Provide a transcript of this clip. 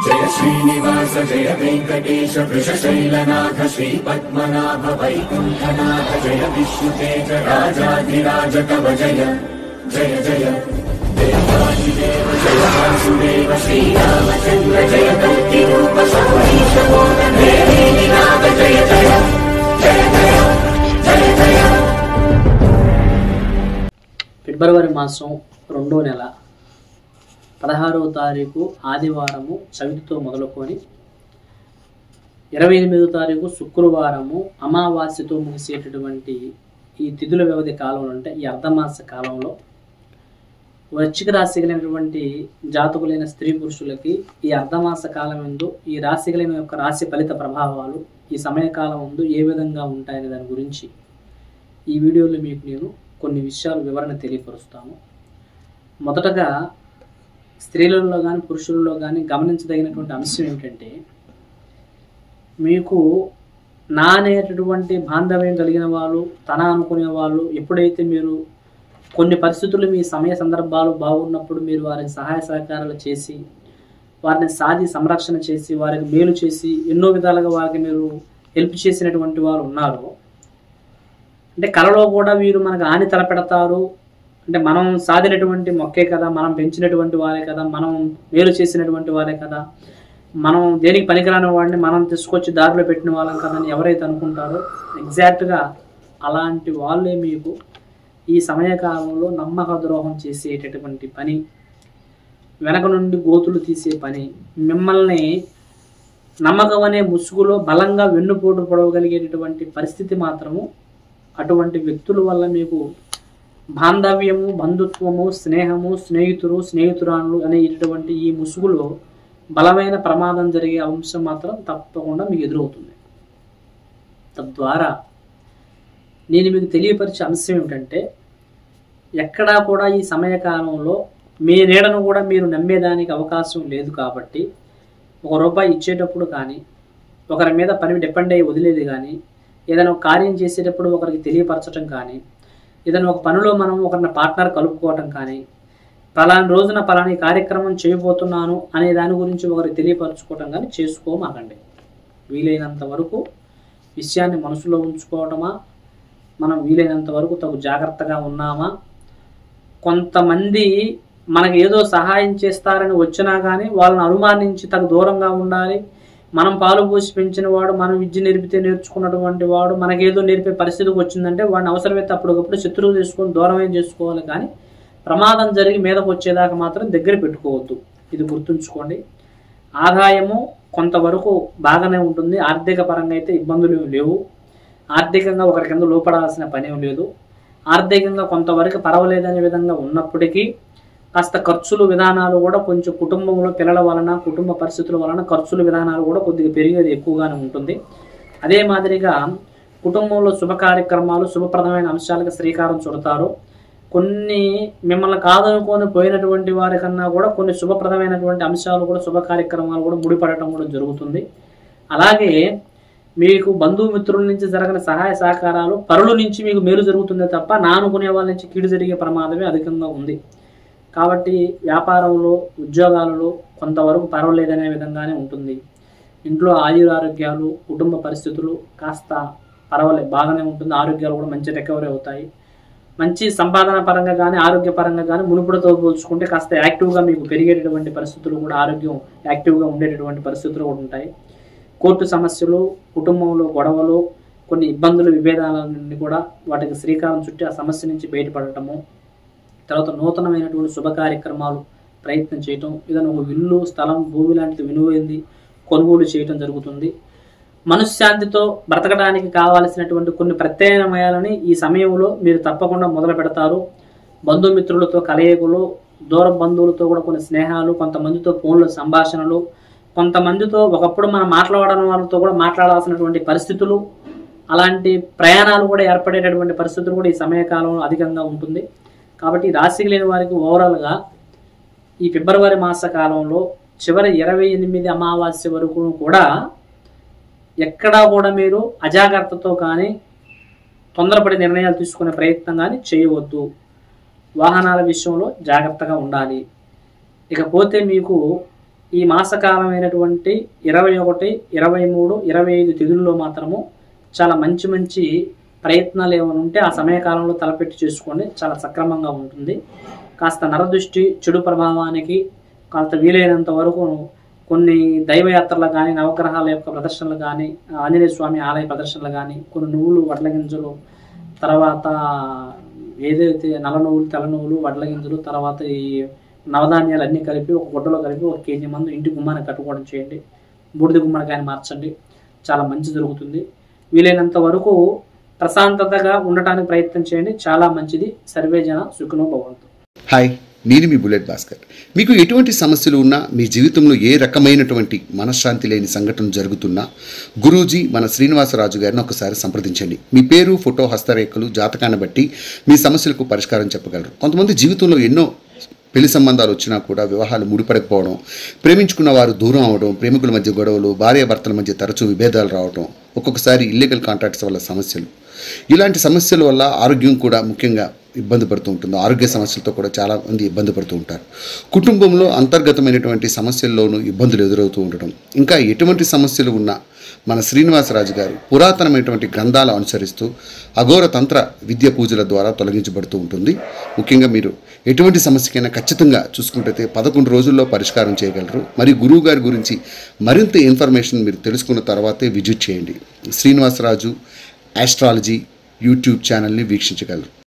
जय श्रीनिवास जय वेंकटेश वृषशैलनाथ श्री पद्मनाभ वैकुंठनाथ जय विष्णुतेज राजाधिराज तव जय जय जय देवादिदेव जय वासुदेव श्रीरामचंद्र जय कल्किरूप शौरीश मोदन देवीनाथ जय जय जय जय जय जय। ఫిబ్రవరి మాసం 2వ నెల 16వ తారీఖు ఆదివారము చవితితో మొదలుకొని 28వ తారీఖు శుక్రవారము అమావాస్యతో ముగిసేటటువంటి ఈ తిథుల వ్యవధి కాలంలో అంటే ఈ అర్ధమాస కాలంలో వృశ్చిక రాశి కలిగినటువంటి జాతకులైన స్త్రీ పురుషులకి ఈ అర్ధమాస కాలం యందు ఈ రాశి కలిగిన యొక్క రాశి ఫలిత ప్రభావాలు ఈ సమయకాలం యందు ఏ విధంగా ఉంటాయనే దాని గురించి ఈ వీడియోలో మీకు నేను కొన్ని విషయాలు వివరణ తెలియపరుస్తాను. మొదటగా స్త్రీలలో కానీ పురుషులలో కానీ గమనించదగినటువంటి అంశం ఏమిటంటే, మీకు నా అనేటటువంటి బాంధవ్యం కలిగిన వాళ్ళు, తన అనుకునే వాళ్ళు ఎప్పుడైతే మీరు కొన్ని పరిస్థితులు మీ సమయ సందర్భాలు బాగున్నప్పుడు మీరు వారికి సహాయ సహకారాలు చేసి వారిని సాధి సంరక్షణ చేసి వారికి మేలు చేసి ఎన్నో విధాలుగా వారికి మీరు హెల్ప్ చేసినటువంటి వారు ఉన్నారు. అంటే కళలో కూడా వీరు మనకు హాని తలపెడతారు, అంటే మనం సాధినటువంటి మొక్కే కదా, మనం పెంచినటువంటి వారే కదా, మనం మేలు చేసినటువంటి వారే కదా, మనం దేనికి పనికిరాని వాడిని మనం తీసుకొచ్చి దారిలో పెట్టిన వాళ్ళం కదా అని ఎవరైతే అనుకుంటారో ఎగ్జాక్ట్గా అలాంటి వాళ్ళే మీకు ఈ సమయకాలంలో నమ్మక ద్రోహం చేసేటటువంటి పని, వెనక నుండి గోతులు తీసే పని, మిమ్మల్ని నమ్మకం అనే ముసుగులో బలంగా వెన్నుపోటు పొడవగలిగేటటువంటి పరిస్థితి మాత్రము అటువంటి వ్యక్తుల వల్ల మీకు బాంధవ్యము, బంధుత్వము, స్నేహము, స్నేహితులు, స్నేహితురాళ్ళు అనేటటువంటి ఈ ముసుగులో బలమైన ప్రమాదం జరిగే అంశం మాత్రం తప్పకుండా మీకు ఎదురవుతుంది. తద్వారా నేను మీకు తెలియపరిచే అంశం ఏమిటంటే, ఎక్కడా కూడా ఈ సమయకాలంలో మీ నీడను కూడా మీరు నమ్మేదానికి అవకాశం లేదు. కాబట్టి ₹1 ఇచ్చేటప్పుడు కానీ, ఒకరి మీద పని డిపెండ్ అయ్యి వదిలేది కానీ, ఏదైనా ఒక కార్యం చేసేటప్పుడు ఒకరికి తెలియపరచడం కానీ, ఏదైనా ఒక పనిలో మనం ఒకరిని పార్ట్నర్ కలుపుకోవటం కానీ, పలాని రోజున పలాని కార్యక్రమం చేయబోతున్నాను అనే దాని గురించి ఒకరికి తెలియపరచుకోవటం కానీ చేసుకోమాకండి. వీలైనంత వరకు విషయాన్ని మనసులో ఉంచుకోవటమా, మనం వీలైనంత వరకు తగు జాగ్రత్తగా ఉన్నామా, కొంతమంది మనకి ఏదో సహాయం చేస్తారని వచ్చినా కానీ వాళ్ళని అనుమానించి తగు దూరంగా ఉండాలి. మనం పాలు పోసి పెంచిన వాడు, మనం విద్య నేర్పితే నేర్చుకున్నటువంటి వాడు మనకేదో నేర్పే పరిస్థితికి వచ్చిందంటే వాడిని అవసరమైతే అప్పటికప్పుడు శత్రువు చేసుకొని దూరమే చేసుకోవాలి. కానీ ప్రమాదం జరిగి మీదకు వచ్చేదాకా మాత్రం దగ్గర పెట్టుకోవద్దు. ఇది గుర్తుంచుకోండి. ఆదాయము కొంతవరకు బాగానే ఉంటుంది, ఆర్థిక పరంగా అయితే ఇబ్బందులు లేవు. ఆర్థికంగా ఒకరి కింద లోపడాల్సిన పనేం లేదు. ఆర్థికంగా కొంతవరకు పర్వాలేదనే విధంగా ఉన్నప్పటికీ కాస్త ఖర్చులు విధానాలు కూడా కొంచెం కుటుంబంలో పిల్లల వలన, కుటుంబ పరిస్థితుల వలన ఖర్చుల విధానాలు కూడా కొద్దిగా పెరిగేది ఎక్కువగానే ఉంటుంది. అదే మాదిరిగా కుటుంబంలో శుభ కార్యక్రమాలు, శుభప్రదమైన అంశాలకు శ్రీకారం చుడతారు. కొన్ని మిమ్మల్ని కాదనుకొని పోయినటువంటి వారికన్నా కూడా కొన్ని శుభప్రదమైనటువంటి అంశాలు కూడా, శుభ కార్యక్రమాలు కూడా ముడిపడటం కూడా జరుగుతుంది. అలాగే మీకు బంధుమిత్రుల నుంచి జరగని సహాయ సహకారాలు, పరుల నుంచి మీకు మేలు జరుగుతుందే తప్ప నా అనుకునే వాళ్ళ నుంచి కీడు జరిగే ప్రమాదమే అధికంగా ఉంది. కాబట్టి వ్యాపారంలో, ఉద్యోగాలలో కొంతవరకు పర్వాలేదనే విధంగానే ఉంటుంది. ఇంట్లో ఆయురారోగ్యాలు, కుటుంబ పరిస్థితులు కాస్త పర్వాలేదు, బాగానే ఉంటుంది. ఆరోగ్యాలు కూడా మంచి రికవరీ అవుతాయి. మంచి సంపాదన పరంగా కానీ, ఆరోగ్యపరంగా కానీ మునుపటితో పోల్చుకుంటే కాస్త యాక్టివ్గా మీకు పెరిగేటటువంటి పరిస్థితులు కూడా, ఆరోగ్యం యాక్టివ్గా ఉండేటటువంటి పరిస్థితులు కూడా ఉంటాయి. కోర్టు సమస్యలు, కుటుంబంలో గొడవలు, కొన్ని ఇబ్బందులు, విభేదాల నుండి కూడా వాటికి శ్రీకారం చుట్టి ఆ సమస్య నుంచి బయటపడటము, తర్వాత నూతనమైనటువంటి శుభ కార్యక్రమాలు ప్రయత్నం చేయటం, ఏదైనా ఒక ఇల్లు, స్థలం, భూమి లాంటిది విలువైంది కొనుగోలు చేయటం జరుగుతుంది. మనశ్శాంతితో బ్రతకడానికి కావాల్సినటువంటి కొన్ని ప్రత్యామ్నాయాలని ఈ సమయంలో మీరు తప్పకుండా మొదలు పెడతారు. బంధుమిత్రులతో కలయికలు, దూర బంధువులతో కూడా కొన్ని స్నేహాలు, కొంతమందితో ఫోన్లో సంభాషణలు, కొంతమందితో ఒకప్పుడు మనం మాట్లాడని వాళ్ళతో కూడా మాట్లాడాల్సినటువంటి పరిస్థితులు, అలాంటి ప్రయాణాలు కూడా ఏర్పడేటటువంటి పరిస్థితులు కూడా ఈ సమయకాలంలో అధికంగా ఉంటుంది. కాబట్టి రాశికి లేని వారికి ఓవరాల్గా ఈ ఫిబ్రవరి మాస కాలంలో చివరి 28 అమావాస్య వరకు కూడా ఎక్కడా కూడా మీరు అజాగ్రత్తతో కానీ, తొందరపడి నిర్ణయాలు తీసుకునే ప్రయత్నం కానీ చేయవద్దు. వాహనాల విషయంలో జాగ్రత్తగా ఉండాలి. ఇకపోతే మీకు ఈ మాసకాలమైనటువంటి 21, 23, 25 తిథుల్లో మాత్రము చాలా మంచి మంచి ప్రయత్నాలు ఏమైనా ఉంటే ఆ సమయకాలంలో తలపెట్టి చేసుకోండి, చాలా సక్రమంగా ఉంటుంది. కాస్త నరదృష్టి చెడు ప్రభావానికి కాస్త వీలైనంత వరకు కొన్ని దైవయాత్రలు కానీ, నవగ్రహాల యొక్క ప్రదర్శనలు కానీ, ఆంజనేయ స్వామి ఆలయ ప్రదర్శనలు కానీ, కొన్ని నువ్వులు, వడ్ల గింజలు, తర్వాత ఏదైతే నల్ల నువ్వులు, తెల్ల నువ్వులు, వడ్ల గింజలు, తర్వాత ఈ నవధాన్యాలు అన్నీ కలిపి ఒక గుడ్డలో కలిపి 1 కేజీ మందు ఇంటి గుమ్మాన్ని కట్టుకోవడం చేయండి. బూడిద గుమ్మడికాయని మార్చండి, చాలా మంచి జరుగుతుంది. వీలైనంత వరకు ప్రశాంతతగా ఉండటానికి ప్రయత్నం చేయండి, చాలా మంచిది. సర్వే జన సుఖినో భవంతు. హాయ్, నేను మీ బుల్లెట్ భాస్కర్. మీకు ఎటువంటి సమస్యలు ఉన్నా, మీ జీవితంలో ఏ రకమైనటువంటి మనశ్శాంతి లేని సంఘటన జరుగుతున్నా గురూజీ మన శ్రీనివాసరాజు గారిని ఒకసారి సంప్రదించండి. మీ పేరు, ఫోటో, హస్తరేఖలు, జాతకాన్ని బట్టి మీ సమస్యలకు పరిష్కారం చెప్పగలరు. కొంతమంది జీవితంలో ఎన్నో పెళ్లి సంబంధాలు వచ్చినా కూడా వివాహాలు ముడిపడకపోవడం, ప్రేమించుకున్న వారు దూరం అవడం, ప్రేమికుల మధ్య గొడవలు, భార్యాభర్తల మధ్య తరచూ విభేదాలు రావడం, ఒక్కొక్కసారి ఇల్లీగల్ కాంట్రాక్ట్స్ వల్ల సమస్యలు, ఇలాంటి సమస్యల వల్ల ఆరోగ్యం కూడా ముఖ్యంగా ఇబ్బంది పడుతూ ఉంటుంది. ఆరోగ్య సమస్యలతో కూడా చాలామంది ఇబ్బంది పడుతూ ఉంటారు. కుటుంబంలో అంతర్గతమైనటువంటి సమస్యల్లోనూ ఇబ్బందులు ఎదురవుతూ ఉండడం, ఇంకా ఎటువంటి సమస్యలు ఉన్నా మన శ్రీనివాసరాజు గారు పురాతనమైనటువంటి గ్రంథాలు అనుసరిస్తూ అఘోర తంత్ర విద్య పూజల ద్వారా తొలగించబడుతూ ఉంటుంది. ముఖ్యంగా మీరు ఎటువంటి సమస్యకైనా ఖచ్చితంగా చూసుకుంటే 11 రోజుల్లో పరిష్కారం చేయగలరు. మరి గురువు గారి గురించి మరింత ఇన్ఫర్మేషన్ మీరు తెలుసుకున్న తర్వాతే విజిట్ చేయండి. శ్రీనివాసరాజు ఆస్ట్రాలజీ యూట్యూబ్ ఛానల్ని వీక్షించగలరు.